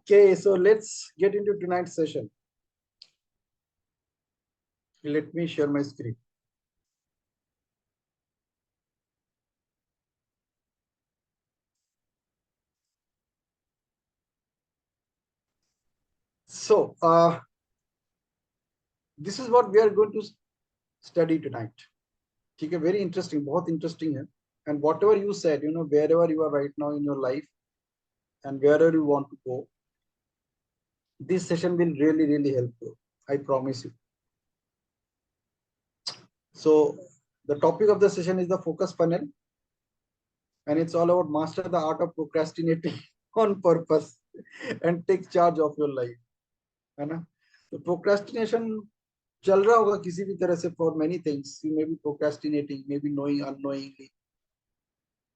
Okay, so let's get into tonight's session. Let me share my screen. So, this is what we are going to study tonight. Okay, very interesting, बहुत interesting है. And whatever you said, wherever you are right now in your life and wherever you want to go, this session will really, really help you. I promise you. So, the topic of the session is the focus funnel, and it's all about master the art of procrastinating on purpose and take charge of your life. है ना? तो procrastination चल रहा होगा किसी भी तरह से for many things. You may be procrastinating, maybe knowing unknowingly,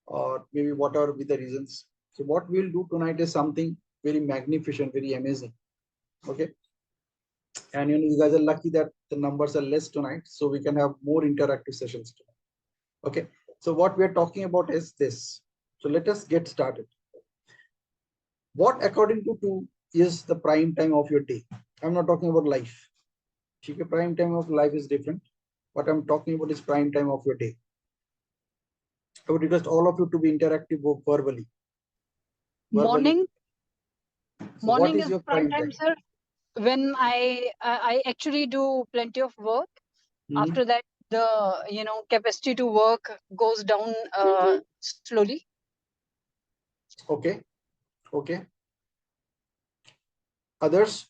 or maybe whatever be the reasons. So what we'll do tonight is something very magnificent, very amazing. Okay. And you guys are lucky that the numbers are less tonight, so we can have more interactive sessions tonight. Okay. So what we are talking about is this. So let us get started. What according to is the prime time of your day? I'm not talking about life. Prime time of life is different. What I'm talking about is prime time of your day. I would request all of you to be interactive verbally. Morning. So morning what is your prime time, sir? When I actually do plenty of work. After that, the capacity to work goes down slowly. Okay. Okay. Others,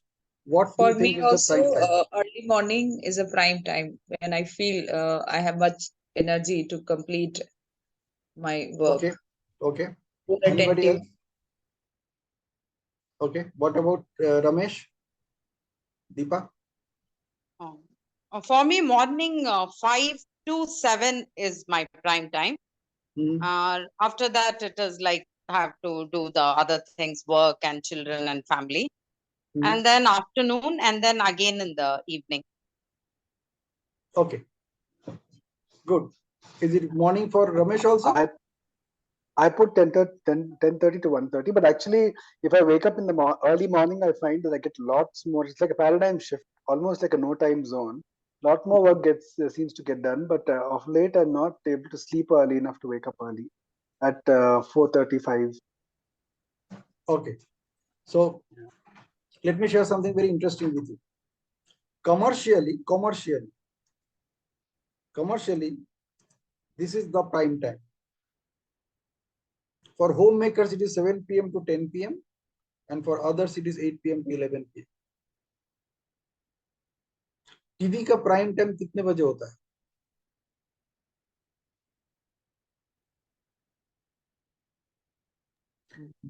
what for do you think me is also the prime time? early morning is a prime time when I feel I have much energy to complete my work. Okay. Okay. More Anybody attentive. else? Okay. What about Ramesh? Deepa? For me, morning 5 to 7 is my prime time. After that, it is like I have to do the other things, work and children and family. And then afternoon, and then again in the evening. Okay. Good. Is it morning for Ramesh also? I put 10:30 to 1:30, but actually, if I wake up in the early morning, I find that I get lots more. It's like a paradigm shift, almost like a no time zone. Lot more work seems to get done, but of late, I'm not able to sleep early enough to wake up early at 4:35. Okay. So let me share something very interesting with you. Commercially, this is the prime time. For homemakers, it is 7 p.m. to 10 p.m. and for others, it is 8 p.m. to 11 p.m. TV का prime time कितने बजे होता है?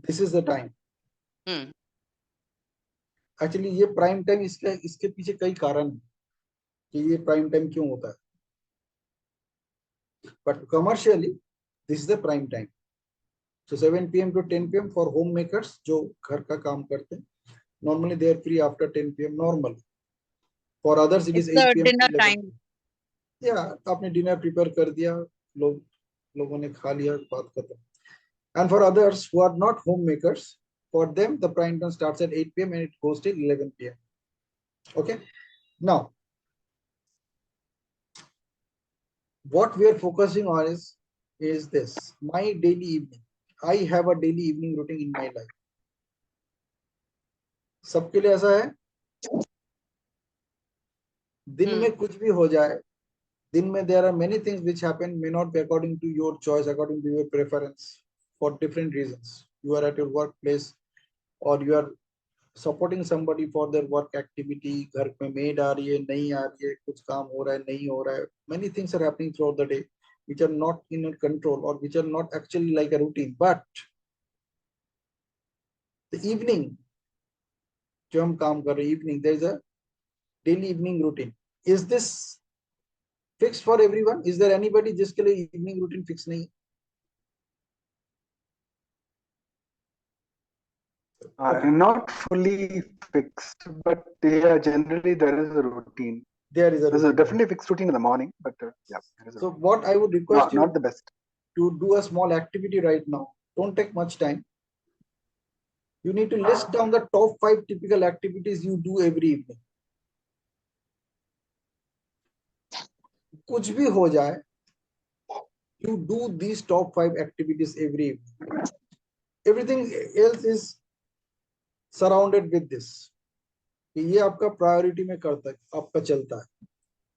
This is the time. Actually, ये prime time इसके पीछे कई कारण हैं कि ये प्राइम टाइम क्यों होता है. But commercially, this is the prime time. So 7 p.m. to 10 p.m. for homemakers जो घर का काम करते हैं. Normally they are free after 10 p.m. normally. For others it is 8 p.m. dinner time. Yeah, आपने dinner prepare कर दिया, लोगों ने खा लिया, बात खत्म. And for others who are not homemakers, for them the prime time starts at 8 p.m. and it goes till 11 p.m. Okay. Now, what we are focusing on is this: my daily evening. I have a daily evening routine in my life. सबके लिए ऐसा है. दिन में कुछ भी हो जाए, दिन में there are many things which happen, may not be according to your choice, according to your preference, for different reasons. You are at your workplace or you are supporting somebody for their work activity. घर में maid आ रही है, नहीं आ रही है, कुछ काम हो रहा है, नहीं हो रहा है. Many things are happening throughout the day which are not in your control or which are not actually like a routine. But the evening, जो हम काम कर रहे हैं, evening, there is a daily evening routine. Is this fixed for everyone? Is there anybody जिसके लिए evening routine fix नहीं? Not fully fixed, but yeah, generally there is a routine. There's a definitely fixed routine in the morning, but yeah. So what I would request you not the best to do a small activity right now. Don't take much time. You need to list down the top 5 typical activities you do every evening. कुछ भी हो जाए, you do these top 5 activities every evening. Everything else is surrounded with this. ये आपका priority में करता है, आपका चलता है.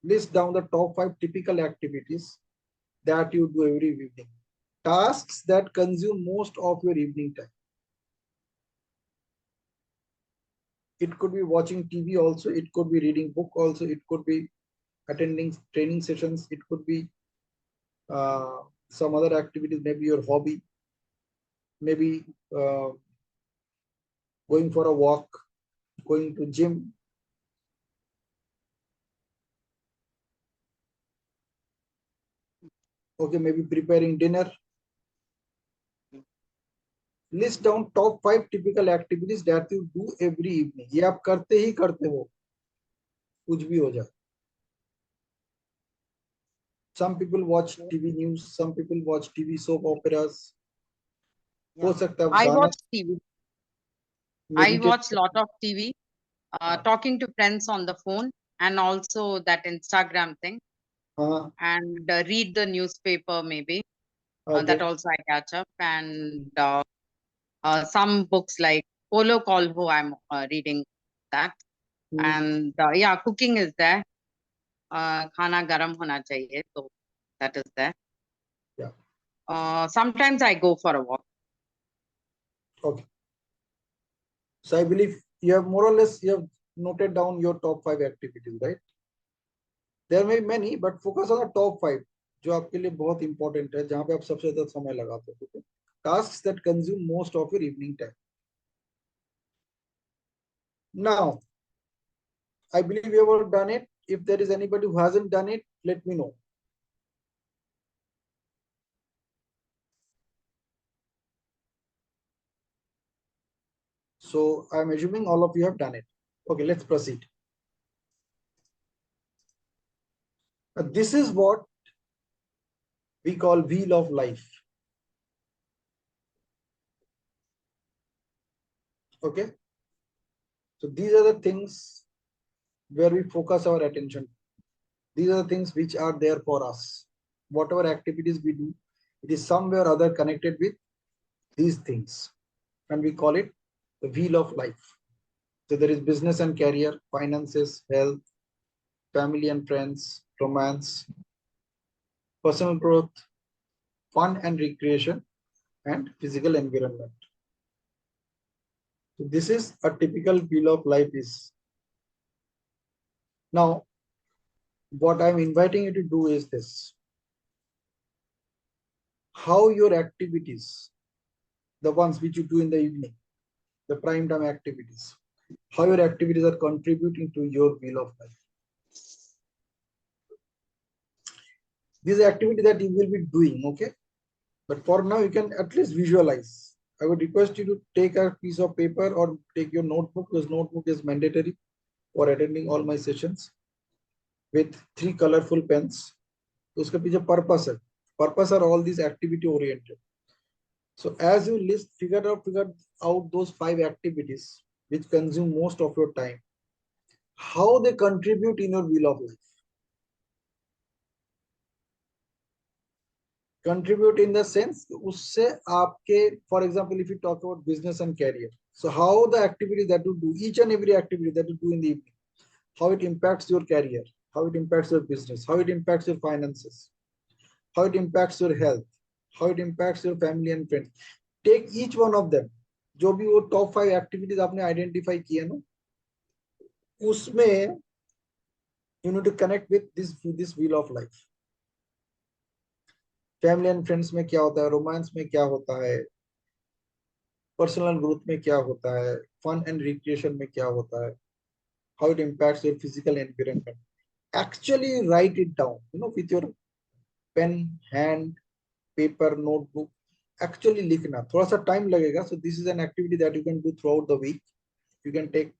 List down the top 5 typical activities that you do every evening. Tasks that consume most of your evening time. It could be watching TV also, it could be reading book also, it could be attending training sessions, it could be some other activities, maybe your hobby, maybe going for a walk, going to gym. Okay, maybe preparing dinner. List down top 5 typical activities that you do every evening. ये आप करते ही करते हो, कुछ भी हो जाए. Some people watch TV news, some people watch TV soap operas. हो सकता है I गाना, watch TV. I meditate. watch lot of TV, talking to friends on the phone, and also that Instagram thing, हाँ, and read the newspaper maybe. okay. That also I catch up, and some books like Polo Colho I'm reading that, and yeah, cooking is there. Khana garam hona chahiye, so that is there. Yeah. Sometimes I go for a walk. Okay. So I believe you have more or less you have noted down your top 5 activities, right? There may be many, but focus on the top 5 जो आपके लिए बहुत important है, जहाँ पे आप सबसे ज़्यादा समय लगाते हो. Okay? Tasks that consume most of your evening time. Now, I believe you have all done it. If there is anybody who hasn't done it, let me know. So I'm assuming all of you have done it. Okay, let's proceed. This is what we call wheel of life. Okay. So these are the things where we focus our attention. These are the things which are there for us. Whatever activities we do, it is somewhere or other connected with these things. And we call it the wheel of life. So there is business and career, finances, health, family and friends, romance, personal growth, fun and recreation, and physical environment. So this is a typical wheel of life is. Now, what I'm inviting you to do is this. How your activities, the ones which you do in the evening, the prime time activities, how your activities are contributing to your wheel of life. These are activities that you will be doing, okay? But for now, you can at least visualize. I would request you to take a piece of paper or take your notebook, because notebook is mandatory for attending all my sessions, with 3 colorful pens. Uska piche purpose hai. Purpose are all these activity oriented. So as you list, figure out those 5 activities which consume most of your time, how they contribute in your wheel of life. Contribute in the sense, usse aapke, for example, if you talk about business and career, so how the activities that you do, each and every activity that you do in the evening, how it impacts your career, how it impacts your business, how it impacts your finances, how it impacts your health, how it impacts your family and friends. Take each one of them. जो भी वो top 5 activities आपने identify किए ना, उसमें you need to connect with this wheel of life. Family and friends में क्या होता है, रोमांस में क्या होता है, पर्सनल ग्रोथ में क्या होता है, फन एंड रिक्रिएशन में क्या होता है, how it impacts your physical environment. Actually write it down, with your pen, hand, paper, notebook. Actually लिखना थोड़ा सा टाइम लगेगा. So this is an activity that you can do throughout the week. You can take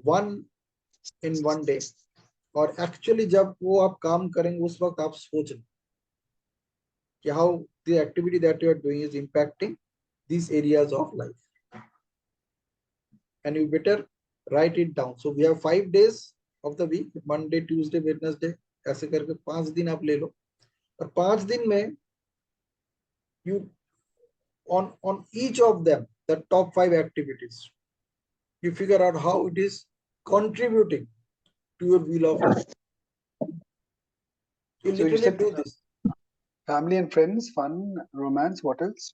one in one day. और actually जब वो आप काम करेंगे उस वक्त आप सोचना how the activity that you are doing is impacting these areas of life. and you better write it down. So we have 5 days of the week, Monday, Tuesday, Wednesday, ऐसे करके 5 दिन आप ले लो और 5 दिन में you on each of them the top 5 activities, you figure out how it is contributing to your wheel of life. You So you literally said do this. family and friends, fun, romance. What else?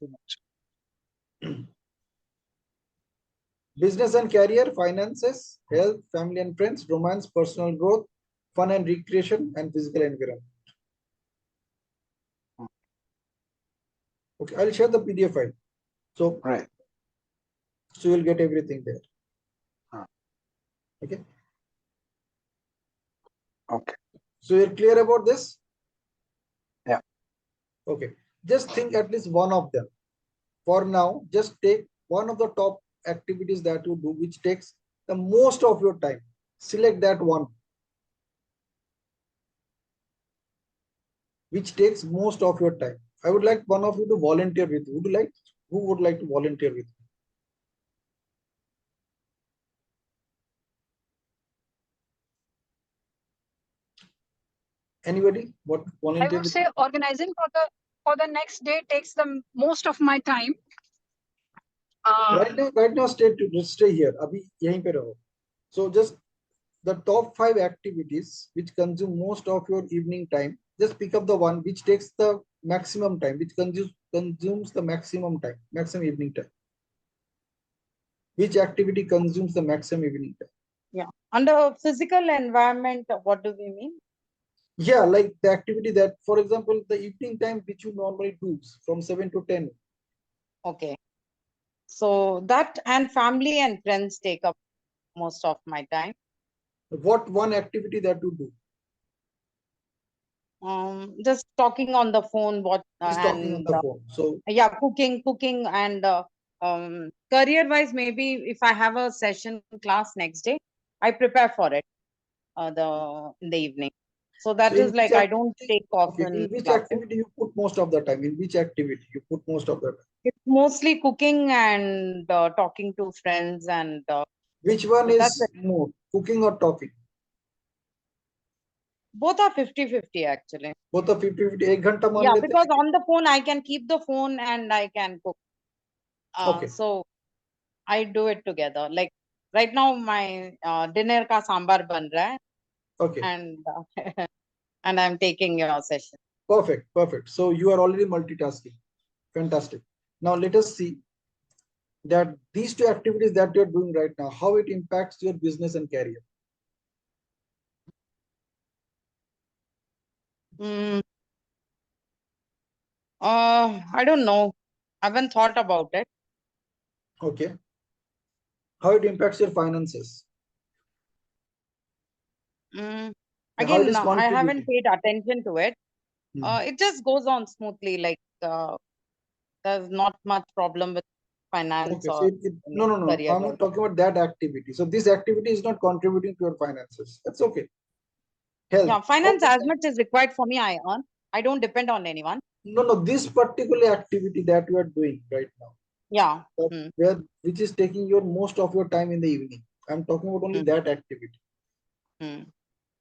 Business and career, finances, health, family and friends, romance, personal growth, fun and recreation, and physical environment. Okay, I'll share the PDF file. So, Right. So you'll get everything there. Okay. Okay. So you're clear about this? Yeah. Okay. Just think at least one of them. For now, just take one of the top activities that you do, which takes the most of your time. Select that one, which takes most of your time. I would like one of you to volunteer with you. Who would like to volunteer with you? Anybody? What I volunteer would with say you? organizing for the next day takes the most of my time. Right now, stay here. Abhi yahin pe raho. So just the top 5 activities which consume most of your evening time. Just pick up the one which takes the maximum time, which consumes the maximum time, maximum evening time. Which activity consumes the maximum evening time? Yeah. Under physical environment, what do we mean? Yeah, like the activity that, for example, the evening time which you normally do from 7 to 10. Okay. So that and family and friends take up most of my time. What one activity that you do? Just talking on the phone, Just talking on the phone. So yeah, cooking and career wise, maybe if I have a session class next day, I prepare for it in the evening. So that is like I don't take off in which classes. activity you put most of the time? In which activity you put most of the time? It's mostly cooking and talking to friends and Which one so is more, cooking or talking? both are 50-50 actually. Both are 50-50. एक घंटा मान Yeah, लेते because हैं. on the phone I can keep the phone and I can cook. Okay. So I do it together. Like right now, my dinner ka sambar ban raha hai, Okay. and I'm taking your session. Perfect. So you are already multitasking. Fantastic. Now let us see that these two activities that you're doing right now, how it impacts your business and career. I don't know. I haven't thought about it. Okay. How it impacts your finances. Again, I I haven't paid attention to it. It just goes on smoothly. Like there's not much problem with finance okay, or so no. career. I'm not talking about that activity. So this activity is not contributing to your finances. That's okay. Health. Yeah, finance as much as required for me, I earn. I don't depend on anyone. No. This particular activity that you are doing right now. Yeah. Which is taking your most of your time in the evening. I'm talking about only that activity.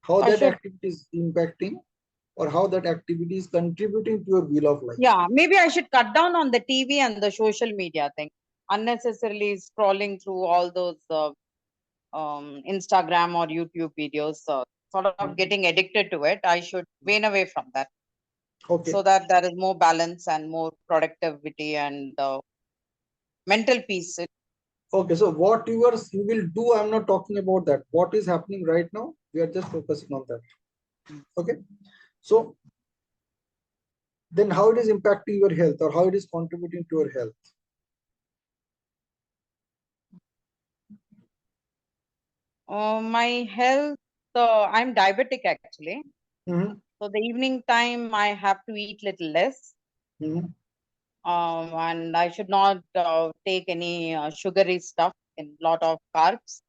How that activity is impacting or how that activity is contributing to your wheel of life. Yeah, maybe I should cut down on the TV and the social media thing. Unnecessarily scrolling through all those Instagram or YouTube videos, sort of getting addicted to it. I should wane away from that. Okay. So that there is more balance and more productivity and mental peace. Okay, so what you will do, I'm not talking about that. What is happening right now, we are just focusing on that. Okay, so then how it is impacting your health or how it is contributing to your health? My health, I'm diabetic actually. So the evening time I have to eat little less. And I should not take any sugary stuff in lot of carbs.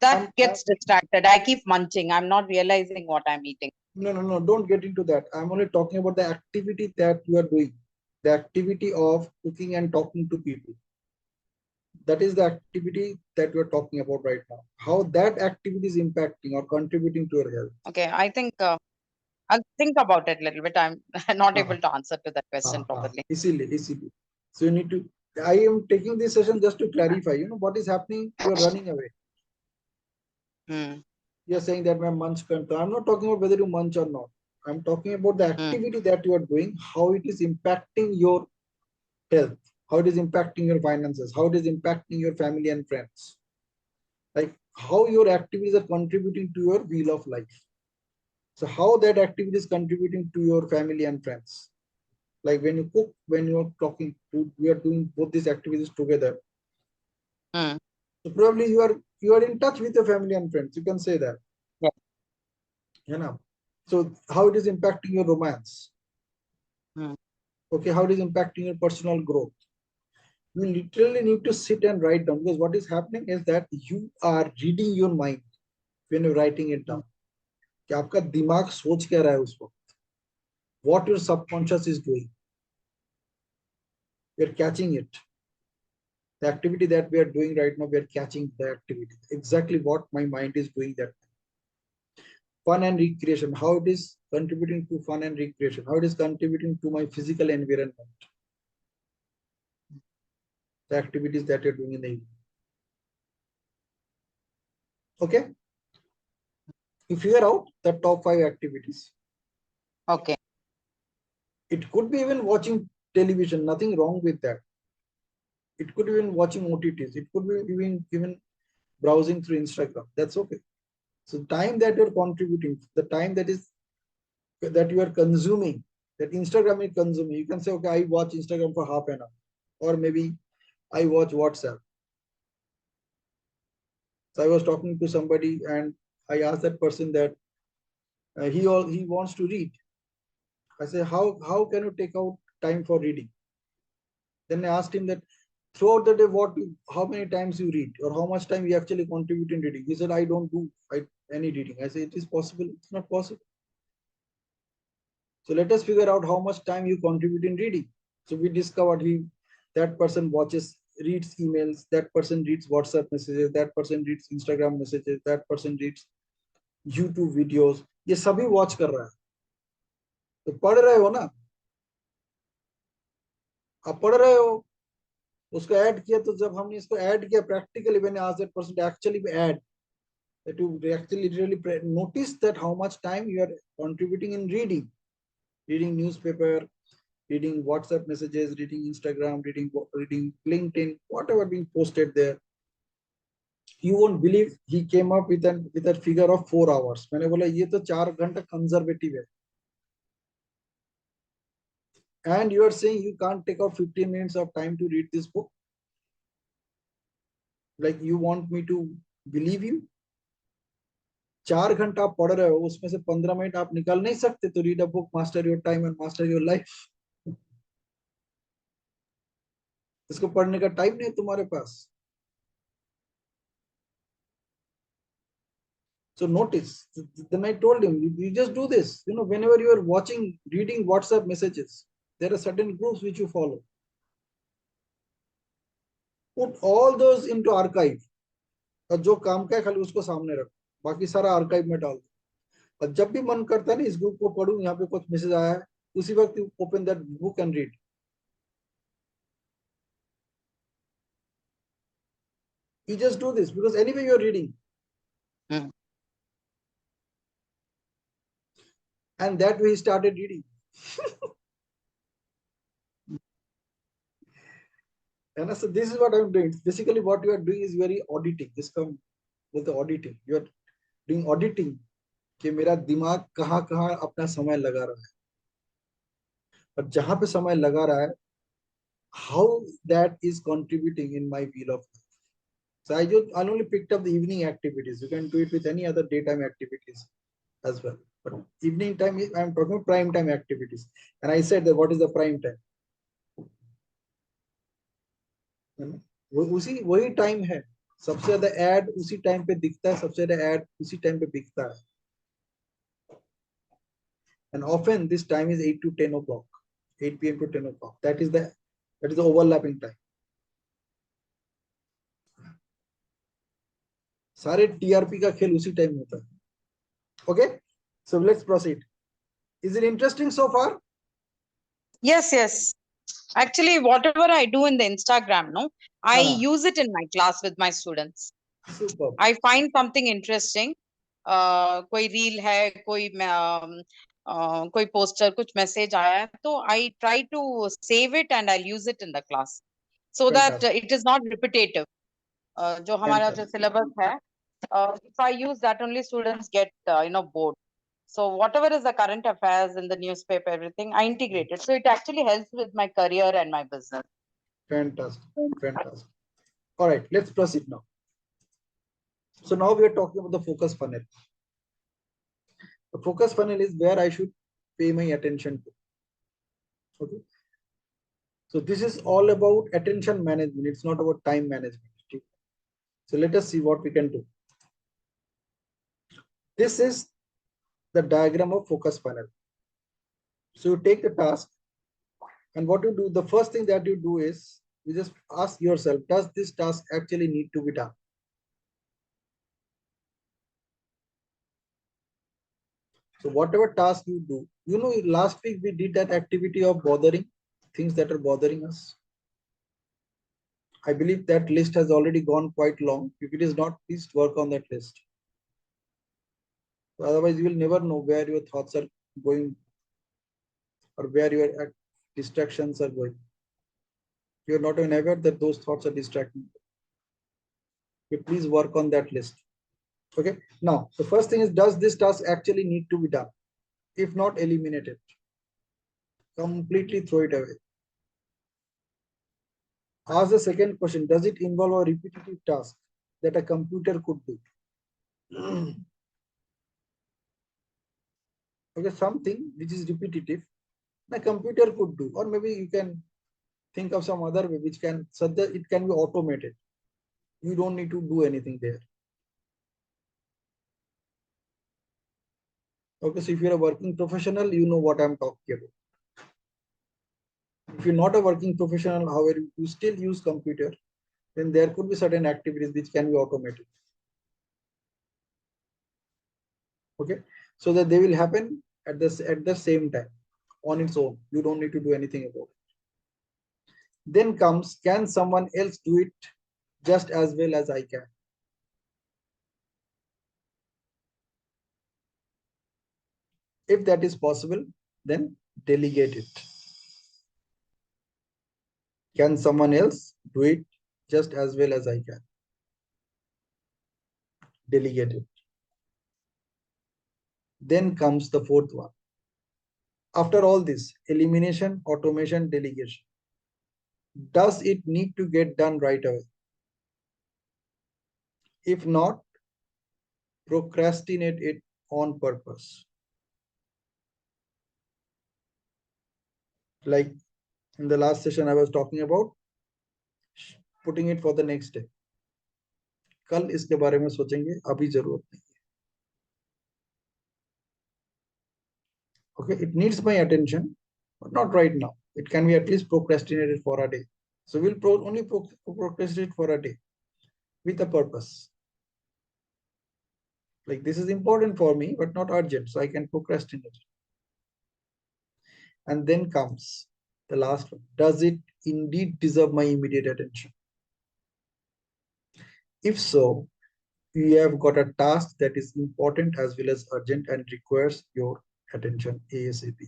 That gets distracted. I keep munching. I'm not realizing what I'm eating. No. Don't get into that. I'm only talking about the activity that you are doing. The activity of cooking and talking to people. that is the activity that we're talking about right now. How that activity is impacting or contributing to your health. Okay, I think I'll think about it a little bit. I'm not able to answer to that question properly. Easily. So you need to, I am taking this session just to clarify, what is happening. You're running away. You're saying that my munch control. I'm not talking about whether you munch or not. I'm talking about the activity that you are doing, how it is impacting your health, how it is impacting your finances, how it is impacting your family and friends. Like how your activities are contributing to your wheel of life. So how that activity is contributing to your family and friends. Like when you cook, when you're talking to, we are doing both these activities together. So probably you are in touch with your family and friends. You can say that. Yeah. So how it is impacting your romance. Okay, how it is impacting your personal growth. You literally need to sit and write down, because what is happening is that you are reading your mind when you're writing it down. कि आपका दिमाग सोच क्या रहा है उस वक्त. What your subconscious is doing. We are catching it. The activity that we are doing right now, we are catching the activity. Exactly what my mind is doing that. Fun and recreation, how it is contributing to fun and recreation, how it is contributing to my physical environment. The activities that you're doing in the evening. Okay. You figure out the top 5 activities. Okay. It could be even watching television, nothing wrong with that. It could be even watching OTTs. It could be even browsing through Instagram. That's okay. So time that you're contributing, the time that you are consuming, that Instagram is consuming. You can say, okay, I watch Instagram for half an hour, or maybe I watch WhatsApp. So I was talking to somebody and I asked that person that he wants to read. I said, how can you take out time for reading? Then I asked him that throughout the day, how many times you read, or how much time you actually contribute in reading. He said, I don't do any reading. I said, it is possible. It's not possible. So let us figure out how much time you contribute in reading. So we discovered that person reads emails, that person reads WhatsApp messages, that person reads Instagram messages, that person reads YouTube videos. ये सभी watch कर रहा है. तो पढ़ रहे हो ना? आप पढ़ रहे हो. उसको ऐड किया, तो जब हमने इसको ऐड किया practically, when I asked that person to actually add, that you actually really notice that how much time you are contributing in reading newspaper, reading WhatsApp messages, reading Instagram, reading LinkedIn, whatever being posted there. You won't believe he came up with a figure of 4 hours. मैंने बोला ये तो 4 घंटा conservative है. And you are saying you can't take out 15 minutes of time to read this book? Like you want me to believe you? 4 घंटा आप पढ़ रहे हो, उसमें से 15 मिनट आप निकाल नहीं सकते तो read a book, master your time and master your life. इसको पढ़ने का टाइम नहीं तुम्हारे पास. So notice, then I told him, you just do this. Whenever you are reading WhatsApp messages, there are certain groups which you follow. Put all those into archive. और जो काम का है खाली उसको सामने रखो, बाकी सारा आर्काइव में डाल दो. और जब भी मन करता है ना इस ग्रुप को पढ़ूं, यहाँ पे कुछ मैसेज आया है, उसी वक्त open that book and read. You just do this because anyway you are reading. And that way he started reading. And so this is what I'm doing. Basically what you are doing is very auditing. This comes with the auditing. You are doing auditing कि मेरा दिमाग कहाँ कहाँ अपना समय लगा रहा है, और जहां पे समय लगा रहा है, how that is contributing in my wheel of life. So I only picked up the evening activities. You can do it with any other daytime activities as well. But evening time, I'm talking about prime time activities. And I said that what is the prime time? उसी वही time है. सबसे ज्यादा add उसी time पे दिखता है, सबसे ज्यादा एड उसी टाइम पे बिकता है. And often this time is 8 to 10 o'clock, 8 p.m. to 10 o'clock. That is the overlapping time. सारे TRP का खेल उसी टाइम होता है. Okay, so let's proceed. Is it interesting so far? Yes. Actually, whatever I do in the Instagram, no, I use it in my class with my students. Super. I find something interesting. कोई reel है, कोई poster, कुछ message आया है, तो I try to save it and I'll use it in the class so that it is not repetitive. जो हमारा जो syllabus है, if I use that, only students get bored. So whatever is the current affairs in the newspaper, everything, I integrate it. So it actually helps with my career and my business. Fantastic. All right, let's proceed now. So now we are talking about the focus funnel. The focus funnel is where I should pay my attention to. Okay. So this is all about attention management. It's not about time management. So let us see what we can do. This is the diagram of focus funnel. So you take the task, and what you do, the first thing that you do is you just ask yourself, does this task actually need to be done? So whatever task you do, last week we did that activity of bothering, things that are bothering us. I believe that list has already gone quite long. If it is not, please work on that list. Otherwise, you will never know where your thoughts are going or where your distractions are going. You are not even aware that those thoughts are distracting. Okay, please work on that list. Okay. Now, the first thing is, does this task actually need to be done? If not, eliminate it. Completely throw it away. Ask the second question, does it involve a repetitive task that a computer could do? Okay, something which is repetitive, a computer could do, or maybe you can think of some other way which can, so that it can be automated. You don't need to do anything there. Okay, so if you're a working professional, you know what I'm talking about. If you're not a working professional, however, you still use computer, then there could be certain activities which can be automated. Okay, so that they will happen at the same time on its own. You don't need to do anything about it. Then comes, can someone else do it just as well as I can? If that is possible, then delegate it. Can someone else do it just as well as I can? Delegate it. Then comes the fourth one. After all this, elimination, automation, delegation, does it need to get done right away? If not, procrastinate it on purpose. Like in the last session, I was talking about putting it for the next day. कल इसके बारे में सोचेंगे, अभी जरूरत नहीं है. Okay, it needs my attention, but not right now. It can be at least procrastinated for a day. So we'll only procrastinate for a day with a purpose. Like, this is important for me, but not urgent, so I can procrastinate. And then comes the last one. Does it indeed deserve my immediate attention? If so, you have got a task that is important as well as urgent and requires your attention ASAP.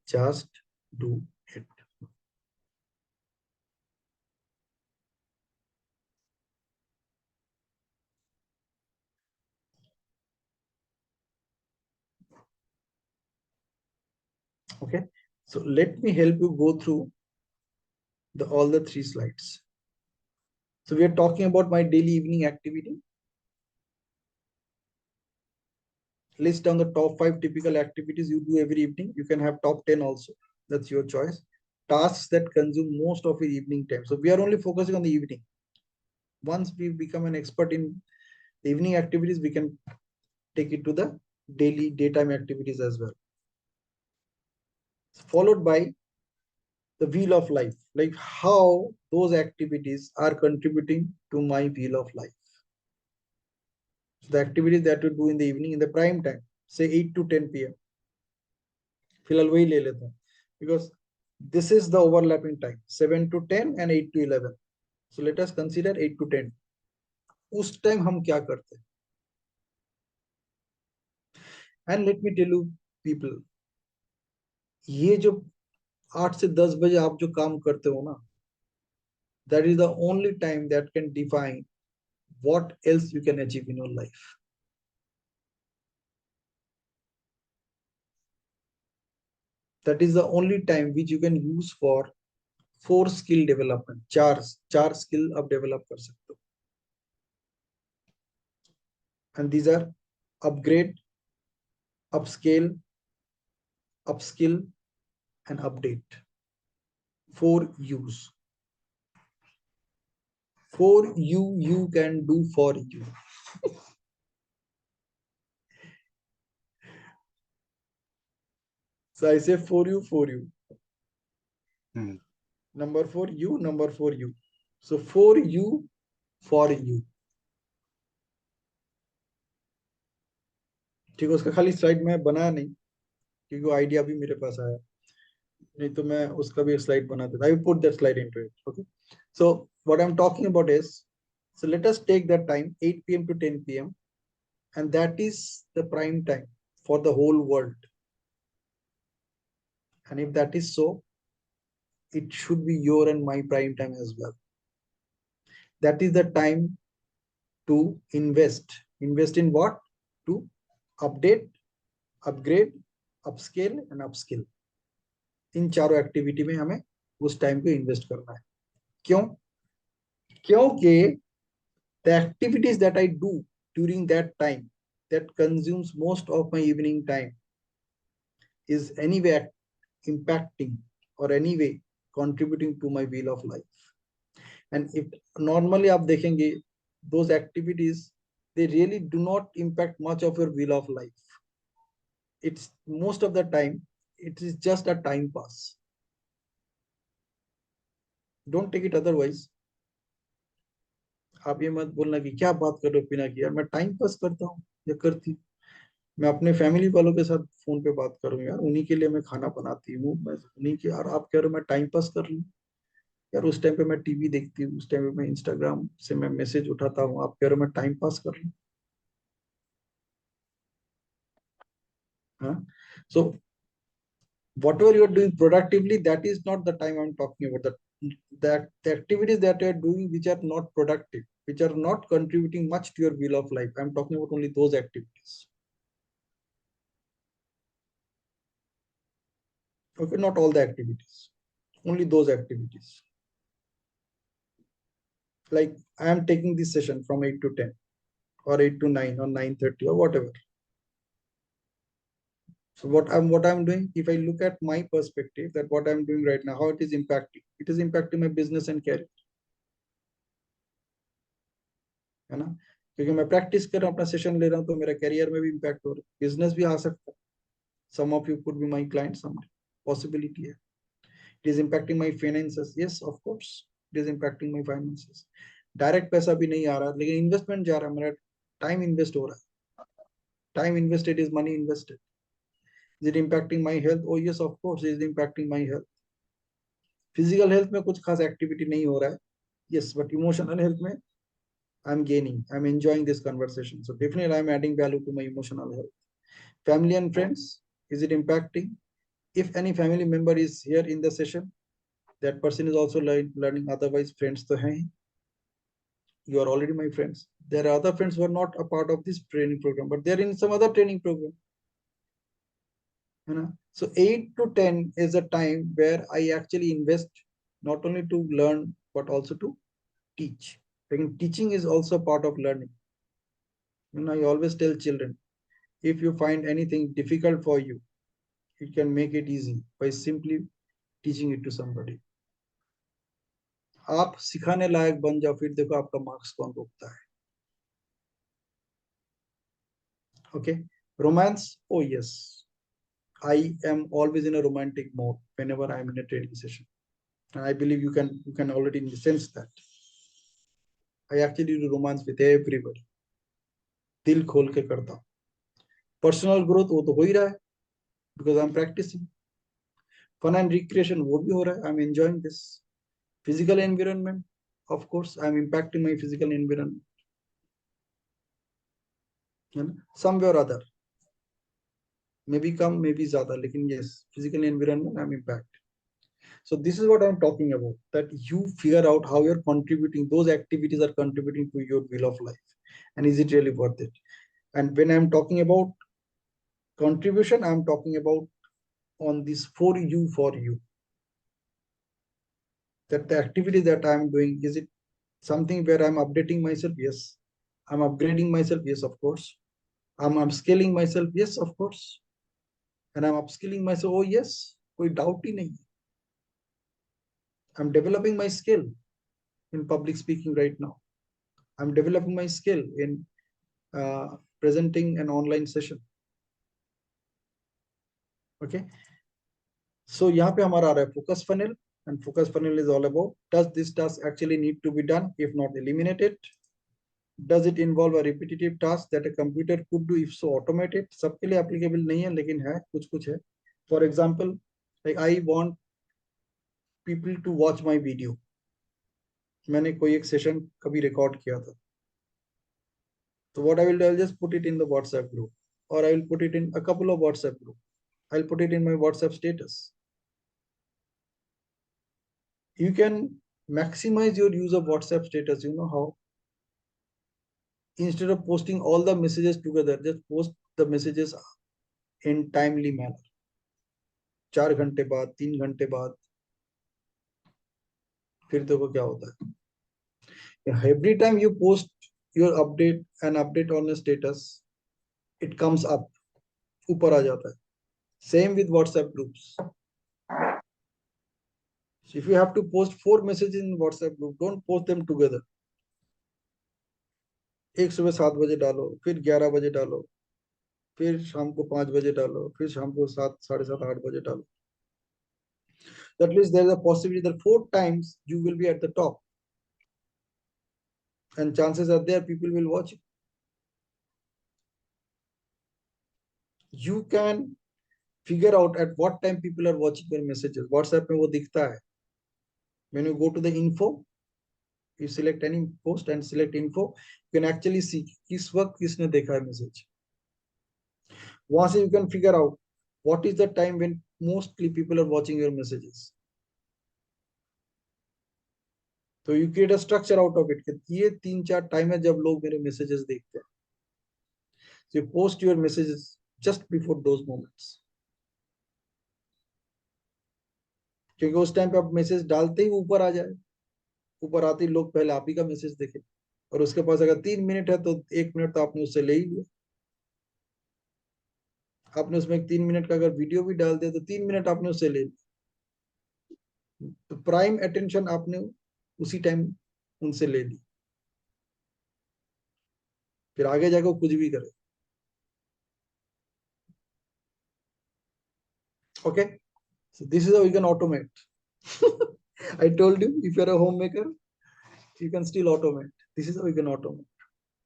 Just do it. Okay, so let me help you go through all the 3 slides. So we are talking about my daily evening activity. List down the top 5 typical activities you do every evening. You can have top 10 also. That's your choice. Tasks that consume most of your evening time. So we are only focusing on the evening. Once we become an expert in the evening activities, we can take it to the daily daytime activities as well. Followed by the wheel of life. Like, how those activities are contributing to my wheel of life. So the activities that you do in the evening in the prime time, say 8 to 10 p.m. फिलहाल वही ले लेता हूँ because this is the overlapping time, 7 to 10 and 8 to 11. So let us consider 8 to 10. उस time हम क्या करते हैं? And let me tell you people, ये जो 8 से 10 बजे आप जो काम करते हो ना, that is the only time that can define what else you can achieve in your life. That is the only time which you can use for 4 skill development. चार skill आप develop कर सकते हो. And these are upgrade, upscale, upskill, and update. 4 U's. 4 you can do for you. So I say for you. Number 4 you, number 4 you. So for you, for you. ठीक है, उसका खाली slide मैं बनाया नहीं क्योंकि वो आइडिया भी मेरे पास आया, नहीं तो मैं उसका भी स्लाइड बना देता. I will put that slide into it. Okay. So what I'm talking about is, so let us take that time 8 p.m. to 10 p.m. and that is the prime time for the whole world. And if that is so, it should be your and my prime time as well. That is the time to invest. Invest in what? To update, upgrade, upscale and upskill. इन चारों activity में हमें उस time को invest करना है. क्यों? क्योंकि the activities that I do during that time that consumes most of my evening time is anyway impacting or anyway contributing to my wheel of life. And if normally आप देखेंगे, those activities, they really do not impact much of your wheel of life. It's most of the time, it is just a time pass. Don't take it otherwise. आप ये मत बोलना कि क्या बात कर रहे हो पिनाकी, यार मैं टाइम पास करता हूँ या करती हूँ. मैं अपने फैमिली वालों के साथ फोन पे बात करूँ यार, उन्हीं के लिए मैं खाना बनाती हूँ, मैं उन्हीं के, और आप कह रहे हो मैं टाइम पास कर लूँ यार, उस टाइम पे मैं टीवी देखती हूँ, उस टाइम पे मैं इंस्टाग्राम से मैं मैसेज उठाता हूँ, आप कह रहे हो मैं टाइम पास कर लूँ. हाँ, so whatever you are doing productively, that is not the time I'm talking about. The activities that you are doing which are not productive, which are not contributing much to your wheel of life, I'm talking about only those activities. Okay, not all the activities, only those activities. Like I am taking this session from 8 to 10 or 8 to 9 or 9:30 or whatever. So what I'm doing, if I look at my perspective, that what I'm doing right now, how it is impacting my business and career. है ना, क्योंकि मैं practice कर रहा हूँ, अपना session ले रहा हूँ, तो मेरा करियर में भी इम्पैक्ट हो रहा है, बिजनेस भी आ सकता है. Some of you could be my clients, some possibility है. It is impacting my finances. Yes, of course, it is impacting my finances. Direct पैसा भी नहीं आ रहा, लेकिन इन्वेस्टमेंट जा रहा है, मेरा टाइम इन्वेस्ट हो रहा है. Time invested is money invested. Is it impacting my health? Oh yes, of course, it is impacting my health. Physical health में कुछ खास एक्टिविटी नहीं हो रहा है. Yes, but emotional health में I'm gaining. I'm enjoying this conversation. So definitely I'm adding value to my emotional health. Family and friends, is it impacting? If any family member is here in the session, that person is also learning. Otherwise, friends to hai. You are already my friends. There are other friends who are not a part of this training program, but they're in some other training program. So 8 to 10 is a time where I actually invest not only to learn, but also to teach. Teaching is also part of learning. I always tell children, if you find anything difficult for you, you can make it easy by simply teaching it to somebody. आप सिखाने लायक बन जाओ, फिर देखो आपका marks कौन रोकता है. Okay, romance. Oh yes, I am always in a romantic mode whenever I'm in a training session. And I believe you can already sense that. I actually do romance with everybody. दिल खोल के करता हूँ. Personal growth वो तो हो ही रहा है because I'm practicing. Fun and recreation वो भी हो रहा है. I'm enjoying this. Physical environment, of course, I'm impacting my physical environment. Somewhere or other. Maybe come, maybe ज़्यादा, लेकिन yes, physical environment I'm impact. So this is what I'm talking about, that you figure out how you're contributing, those activities are contributing to your wheel of life. And is it really worth it? And when I'm talking about contribution, I'm talking about on this for you. That the activity that I'm doing, is it something where I'm updating myself? Yes. I'm upgrading myself? Yes, of course. I'm upscaling myself? Yes, of course. And I'm upskilling myself? Oh, yes. कोई doubt ही नहीं. I'm developing my skill in public speaking right now. I'm developing my skill in presenting an online session. Okay. So यहाँ पे हमारा आ रहा है focus funnel, and focus funnel is all about, does this task actually need to be done? If not, eliminate it. Does it involve a repetitive task that a computer could do? If so, automate it. सबके लिए applicable नहीं है, लेकिन है कुछ है. For example, like I want people to watch my video. मैंने कोई एक सेशन कभी रिकॉर्ड किया था. So what I will do, I'll just put it in the WhatsApp group, or I will put it in a couple of WhatsApp group. I'll put it in my WhatsApp status. You can maximize your use of WhatsApp status. You know how? Instead of posting all the messages together, just post the messages in timely manner. 4 घंटे बाद, 3 घंटे बाद, फिर देखो क्या होता है. Every time you post your an update on a status, it comes up, ऊपर आ जाता है. Same with WhatsApp groups. So if you have to post 4 messages in WhatsApp group, don't post them together. एक सुबह 7 बजे डालो, फिर 11 बजे डालो, फिर शाम को 5 बजे डालो, फिर शाम को 7, 7:30, 8 बजे डालो. At least there is a possibility that 4 times you will be at the top. And chances are there people will watch it. You can figure out at what time people are watching your messages. WhatsApp में वो दिखता है. When you go to the info, you select any post and select info, you can actually see किस वक्त किसने देखा है message. वहां से you can figure out what is the time when mostly people are watching your messages. So you create a structure out of it. ये 3-4 time है जब लोग मेरे messages देखते हैं. So you post your messages just before those moments. क्योंकि उस time पे आप मैसेज डालते ही ऊपर आ जाए, ऊपर आते ही लोग पहले आप ही का मैसेज देखें, और उसके पास अगर 3 मिनट है तो 1 मिनट तो आपने उससे ले ही लिया. आपने उसमें 3 मिनट का अगर वीडियो भी डाल दिया तो 3 मिनट आपने उससे ले लिया. तो प्राइम अटेंशन आपने उसी टाइम उनसे ले ली. फिर आगे जाकर कुछ भी करे. Okay, so this is how you can automate. I told you, if you're a homemaker, you can still automate. This is how you can automate.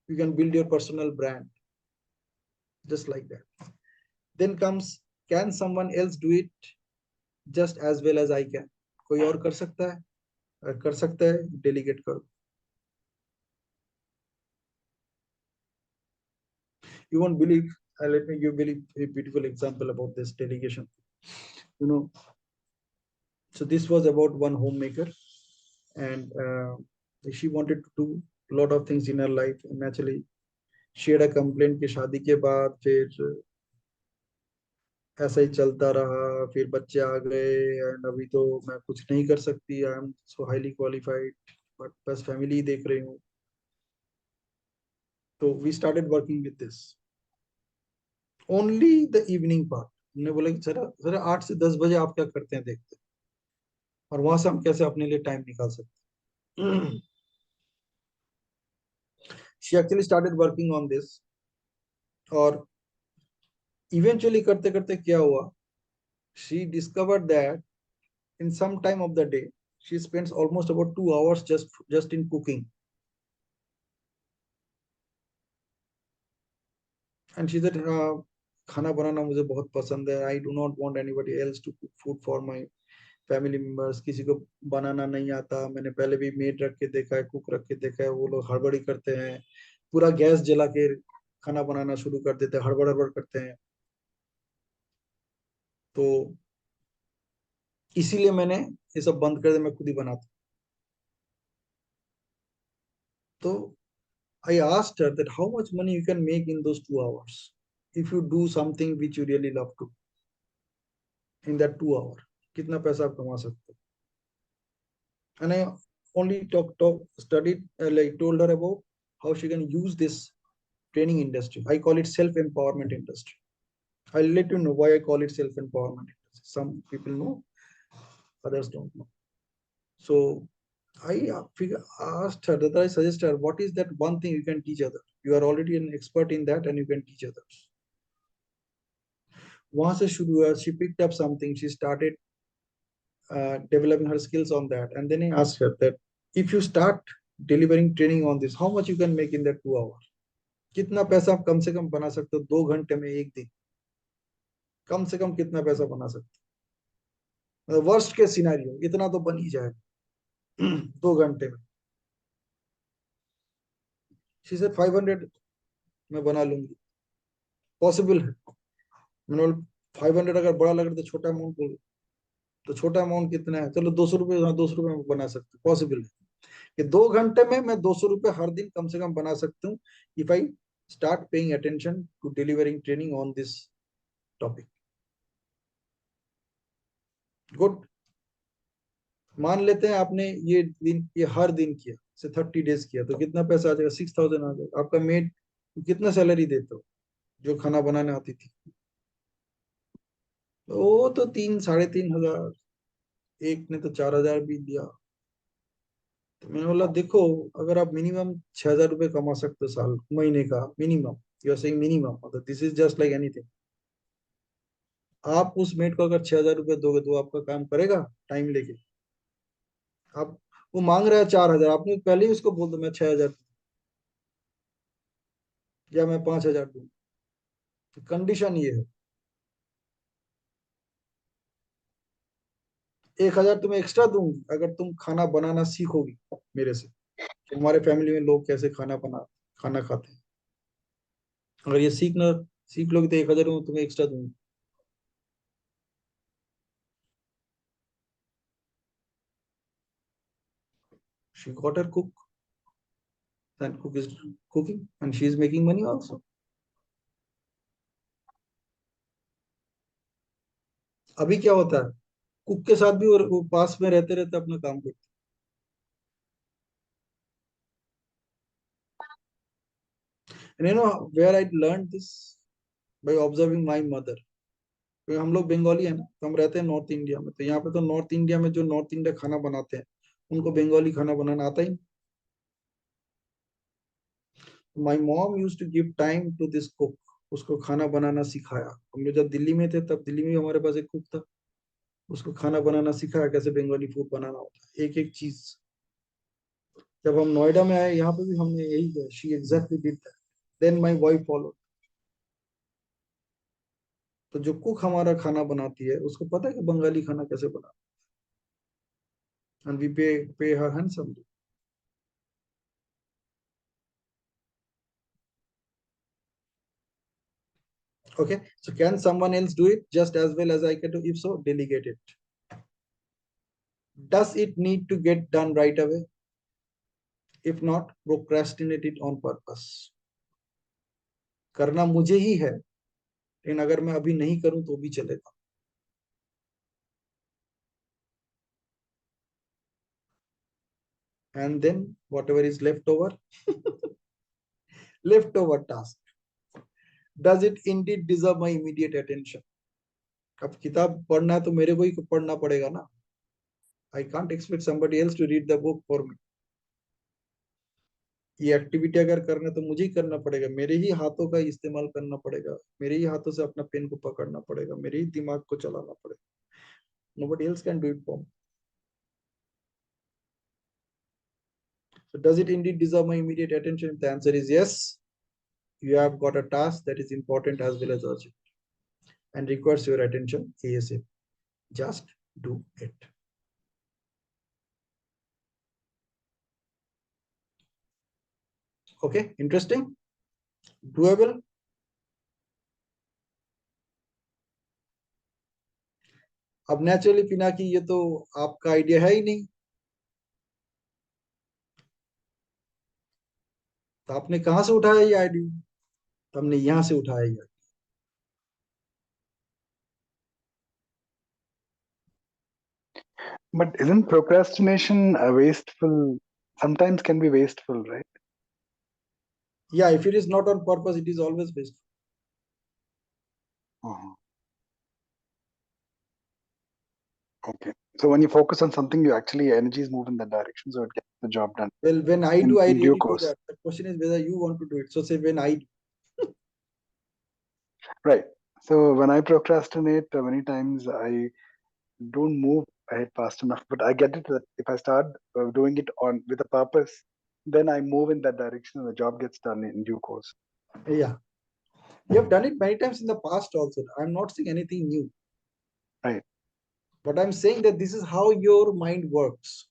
You can build your personal brand just like that. Then comes, can someone else do it just as well as I can? कोई और कर सकता है? अगर कर सकता है, delegate करो. You won't believe. Let me give a beautiful example about this delegation. You know, so this was about one homemaker, and she wanted to do a lot of things in her life. And naturally, she had a complaint कि शादी के बाद फिर ऐसा ही चलता रहा, फिर बच्चे आ गए, एंड अभी तो मैं कुछ नहीं कर सकती. I am so highly qualified, but बस फैमिली देख रही हूँ. तो we started working with this only the evening part. हमने बोला कि जरा जरा 8 से 10 बजे आप क्या करते हैं देखते हैं, और वहां से हम कैसे अपने लिए टाइम निकाल सकते. She actually started working on this, और इवेंचुअली करते करते क्या हुआ, she discovered that in some time of the day she spends almost about 2 hours just in cooking. And she said, खाना बनाना मुझे बहुत पसंद है. I do not want anybody else to cook food for my family members. किसी को बनाना नहीं आता. मैंने पहले भी मेड रख के देखा है, कुक रख के देखा है, वो लोग हड़बड़ी करते हैं, पूरा गैस जला के खाना बनाना शुरू कर देते हैं, हड़बड़ हड़बड़ करते हैं. तो इसीलिए मैंने ये सब बंद कर दिया, मैं खुद ही बनाता. तो I asked her that how much money you can make in those 2 hours if you do something which you really love to. In that 2 hour, कितना पैसा आप कमा सकते हो? And I only studied, like told her about how she can use this training industry. I call it self-empowerment industry. I'll let you know why I call it self-empowerment industry. Some people know, others don't know. So I asked her that I suggested her, what is that one thing you can teach others? You are already an expert in that and you can teach others. वहां से शुरू हुआ. She picked up something. She started developing her skills on that. And then I asked her that if you start delivering training on this, how much you can make in that 2 hours? कितना पैसा आप कम से कम बना सकते हो 2 घंटे में, एक दिन? कम से कम कितना पैसा बना सकते हो? वर्स्ट के सिनेरियो इतना तो बन ही जाएगा 2 घंटे में. She said 500 मैं बना लूंगी. पॉसिबल है. मैंने बोला 500 अगर बड़ा लग रहा तो छोटा अमाउंट बोलो. तो छोटा अमाउंट कितना है? चलो 200 रुपये. हाँ, 200 रुपये में बना सकते. पॉसिबल है कि 2 घंटे में मैं 200 रुपये हर दिन कम से कम बना सकता हूँ if I start paying attention to delivering training on this topic. Good. मान लेते हैं आपने ये हर दिन किया से 30 डेज किया तो कितना पैसा आ जाएगा? 6000 आ जाएगा. आपका मेड कितना सैलरी देते हो जो खाना बनाने आती थी? वो तो 3-3.5 हजार. एक ने तो 4000 भी दिया. तो मैंने बोला देखो, अगर आप मिनिमम 6000 रुपये कमा सकते हो साल महीने का minimum, you are saying minimum, मतलब this is just like anything. आप उस मेट को अगर 6000 रुपये दोगे तो आपका काम करेगा टाइम लेके? आप, वो मांग रहा है 4000, आपने पहले ही उसको बोल दो मैं 6000 या मैं 5000 दूं. कंडीशन ये है 1000 तुम्हें एक्स्ट्रा दूंगी अगर तुम खाना बनाना सीखोगी मेरे से, कि हमारे फैमिली में लोग कैसे खाना खाते हैं. अगर ये सीख लोगे तो 1000 तुम्हें एक्स्ट्रा दूंगी. She got her cook, and cook is cooking, and she is making money also. अभी क्या होता है, कुक के साथ भी वो पास में रहते रहते अपना काम करते. And you know where I learned this? By observing my mother. क्योंकि हम लोग बंगाली है ना, तो हम रहते हैं नॉर्थ इंडिया में. तो यहाँ पे तो नॉर्थ इंडिया में जो नॉर्थ इंडिया खाना बनाते हैं उनको बंगाली खाना बनाना आता ही. My mom used to give time to this cook. उसको खाना बनाना सिखाया. हम लोग जब दिल्ली में थे तब दिल्ली में हमारे पास एक कुक था, उसको खाना बनाना सिखाया कैसे बंगाली फूड बनाना होता है, एक एक चीज. जब हम नोएडा में आए यहाँ पे भी हमने यही किया. She exactly did that. Then my wife follow. तो जो कुक हमारा खाना बनाती है उसको पता है कि बंगाली खाना कैसे बना. एंड वी पे हर handsomely. Okay, so can someone else do it just as well as I can do? If so, delegate it. Does it need to get done right away? If not, procrastinate it on purpose. करना मुझे ही है, लेकिन अगर मैं अभी नहीं करूं तो भी चलेगा. And then whatever is left over, leftover task, does it indeed deserve my immediate attention? अब किताब पढ़ना है तो मेरे को ही पढ़ना पड़ेगा ना. I can't expect somebody else to read the book for me. ये एक्टिविटी अगर करना तो मुझे ही करना पड़ेगा. मेरे ही हाथों का इस्तेमाल करना पड़ेगा, मेरे ही हाथों से अपना पेन को पकड़ना पड़ेगा, मेरे ही दिमाग को चलाना पड़ेगा. Nobody else can do it for me. So does it indeed deserve my immediate attention? If the answer is yes, you have got a task that is important as well as urgent and requires your attention ASAP. Just do it. Okay, interesting, doable. अब naturally Pinaki ये तो आपका idea है ही नहीं, तो आपने कहां से उठाया ये आइडिया? तो हमने यहां से उठाया ये। But isn't procrastination wasteful? Sometimes can be wasteful, right? Yeah, if it is not on purpose, it is always wasteful. Okay. So when you focus on something, you actually energies move in that direction, so it gets the job done. Well, when I do, I in due really do course. that. The question is whether you want to do it. So say when I do. Right. So when I procrastinate, many times I don't move ahead fast enough. But I get it that if I start doing it on with a purpose, then I move in that direction and the job gets done in due course. Yeah. You have done it many times in the past also. I'm not saying anything new. Right. But I'm saying that this is how your mind works.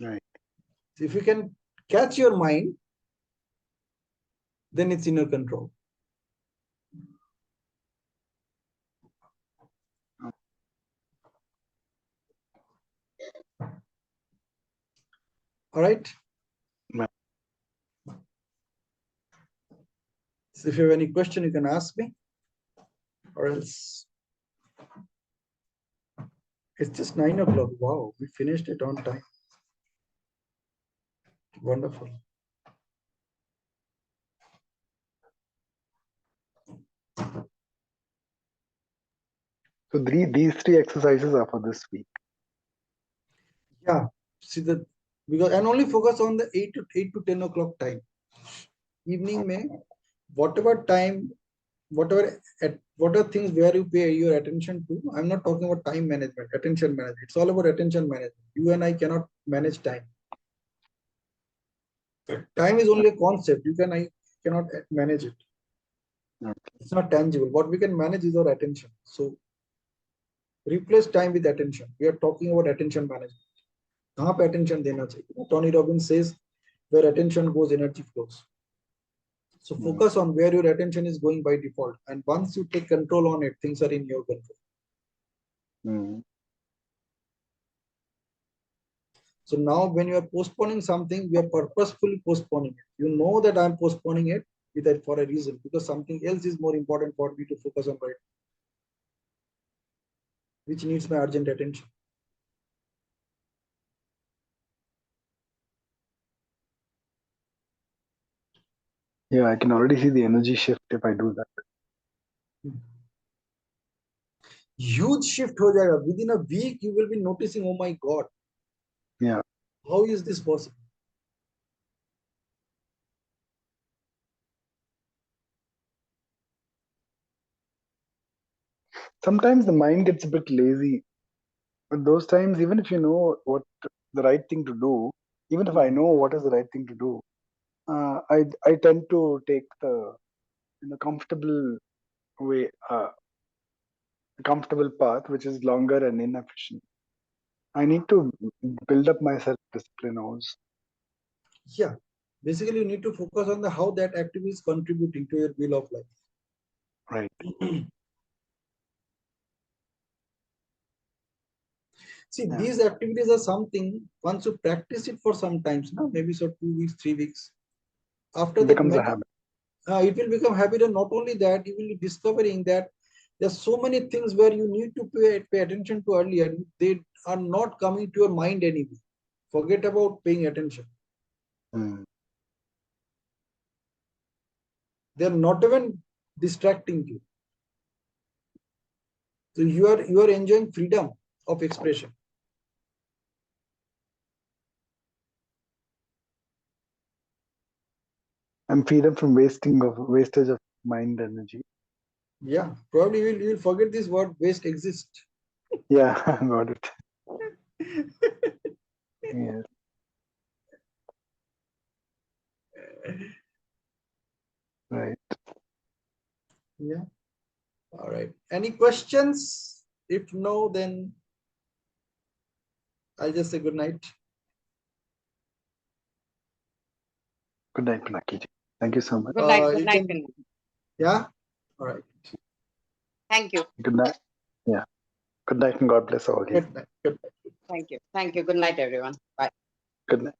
Right. So if you can catch your mind, then it's in your control. All right. Right. So if you have any question, you can ask me, or else. It's just 9 o'clock. Wow, we finished it on time. Wonderful. So these three exercises are for this week. Yeah. See that because and only focus on the 8 to 10 o'clock time. Evening may whatever time, whatever things where you pay your attention to. I'm not talking about time management, attention management. It's all about attention management. You and I cannot manage time. Time is only a concept. I cannot manage it. Okay. It's not tangible. What we can manage is our attention. So replace time with attention. We are talking about attention management. कहाँ पे attention देना चाहिए? Tony Robbins says, where attention goes, energy flows. So focus on where your attention is going by default. And once you take control on it, things are in your control. So now when you are postponing something, we are purposefully postponing it. You know that I'm postponing it for a reason, because something else is more important for me to focus on right now, which needs my urgent attention. Yeah, I can already see the energy shift if I do that. Huge shift ho jayega. Within a week, you will be noticing, oh my God. Yeah. How is this possible? Sometimes the mind gets a bit lazy. But those times, even if you know what the right thing to do, even if I know what is the right thing to do, I tend to take the comfortable way, comfortable path, which is longer and inefficient. I need to build up my self-discipline also. Yeah. Basically, you need to focus on how that activity is contributing to your wheel of life. Right. See, these activities are something, once you practice it for some times, now maybe so 2 weeks, 3 weeks, after that, becomes a habit. It will become habit. And not only that, you will be discovering that there's so many things where you need to pay attention to earlier. They are not coming to your mind anymore. Forget about paying attention. They're not even distracting you. So you are enjoying freedom of expression. And freedom from wastage of mind energy. Yeah, probably you will forget this word waste exists. Yeah, got it. Yes. Right. Yeah. All right. Any questions? If no, then I'll just say good night. Good night, Pinaki. Thank you so much. Good night. Good You night. can, yeah. All right. Thank you. Good night. Yeah. Good night and God bless all of you. Good night. Good night. Thank you. Thank you. Good night, everyone. Bye. Good night.